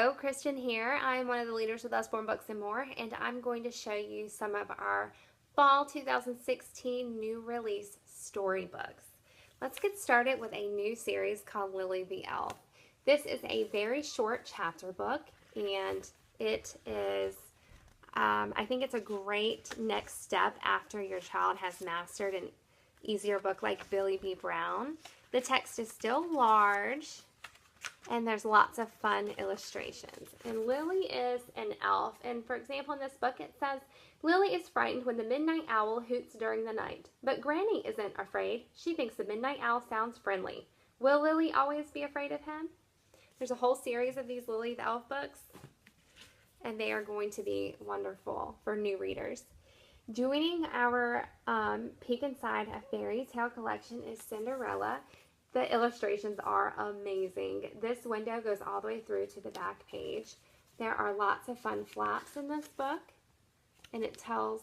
Hello, Kristen here. I'm one of the leaders with Usborne Books and More, and I'm going to show you some of our Fall 2016 new release storybooks. Let's get started with a new series called Lily the Elf. This is a very short chapter book, and it is, I think it's a great next step after your child has mastered an easier book like Billy B. Brown. The text is still large, and there's lots of fun illustrations. And Lily is an elf. And for example, in this book it says, Lily is frightened when the midnight owl hoots during the night. But Granny isn't afraid. She thinks the midnight owl sounds friendly. Will Lily always be afraid of him? There's a whole series of these Lily the Elf books, and they are going to be wonderful for new readers. Joining our Peek Inside a Fairy Tale collection is Cinderella. The illustrations are amazing. This window goes all the way through to the back page. There are lots of fun flaps in this book, and it tells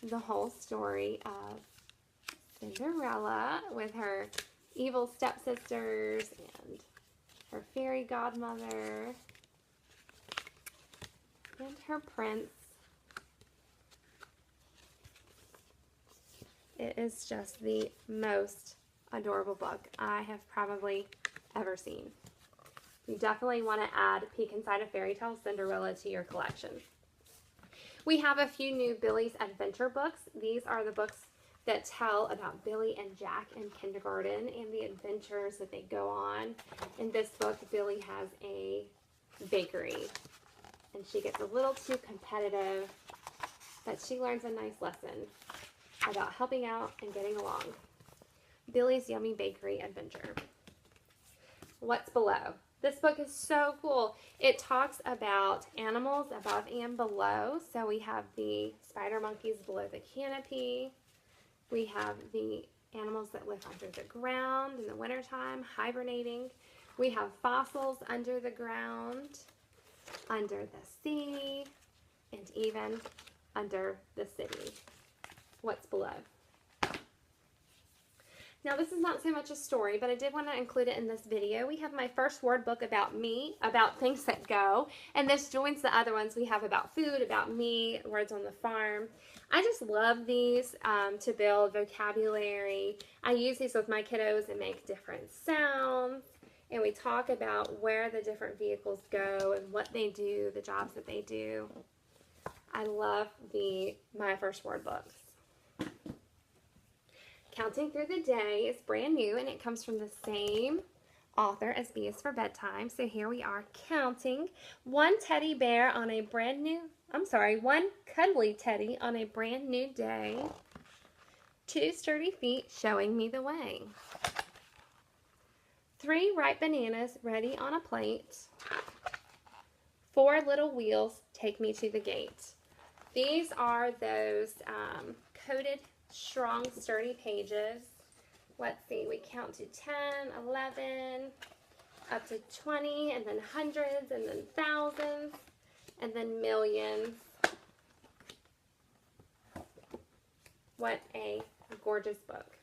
the whole story of Cinderella with her evil stepsisters and her fairy godmother and her prince. It is just the most adorable book I have probably ever seen. You definitely want to add Peek Inside a Fairy Tale Cinderella to your collection. We have a few new Billy's Adventure books. These are the books that tell about Billy and Jack in kindergarten and the adventures that they go on. In this book, Billy has a bakery, and she gets a little too competitive, but she learns a nice lesson about helping out and getting along. Billy's Yummy Bakery Adventure. What's Below? This book is so cool. It talks about animals above and below. So we have the spider monkeys below the canopy. We have the animals that live under the ground in the wintertime, hibernating. We have fossils under the ground, under the sea, and even under the city. What's below? Now, this is not so much a story, but I did want to include it in this video. We have my first word book about me, about things that go, and this joins the other ones we have about food, about me, words on the farm. I just love these to build vocabulary. I use these with my kiddos and make different sounds, and we talk about where the different vehicles go and what they do, the jobs that they do. I love my first word books. Counting Through the Day is brand new, and it comes from the same author as B is for Bedtime. So here we are counting. One cuddly teddy on a brand new day. 2 sturdy feet showing me the way. 3 ripe bananas ready on a plate. 4 little wheels take me to the gate. These are those coated strong, sturdy pages. Let's see, we count to 10, 11, up to 20, and then hundreds, and then thousands, and then millions. What a gorgeous book.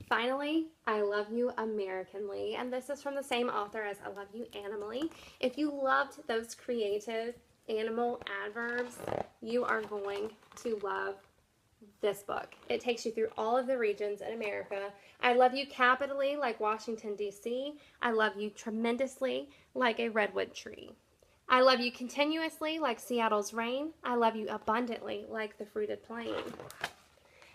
Finally, I Love You Americanly, and this is from the same author as I Love You Animally. If you loved those creative animal adverbs, you are going to love this book. It takes you through all of the regions in America. I love you capitally like Washington, D.C. I love you tremendously like a redwood tree. I love you continuously like Seattle's rain. I love you abundantly like the fruited plain.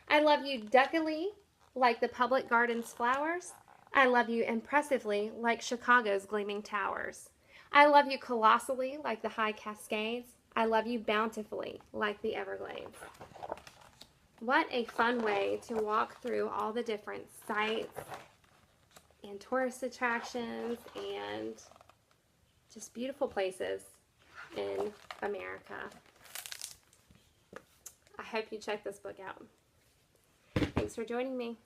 I love you duckily like the public garden's flowers. I love you impressively like Chicago's gleaming towers. I love you colossally like the high Cascades. I love you bountifully like the Everglades. What a fun way to walk through all the different sites and tourist attractions and just beautiful places in America. I hope you check this book out. Thanks for joining me.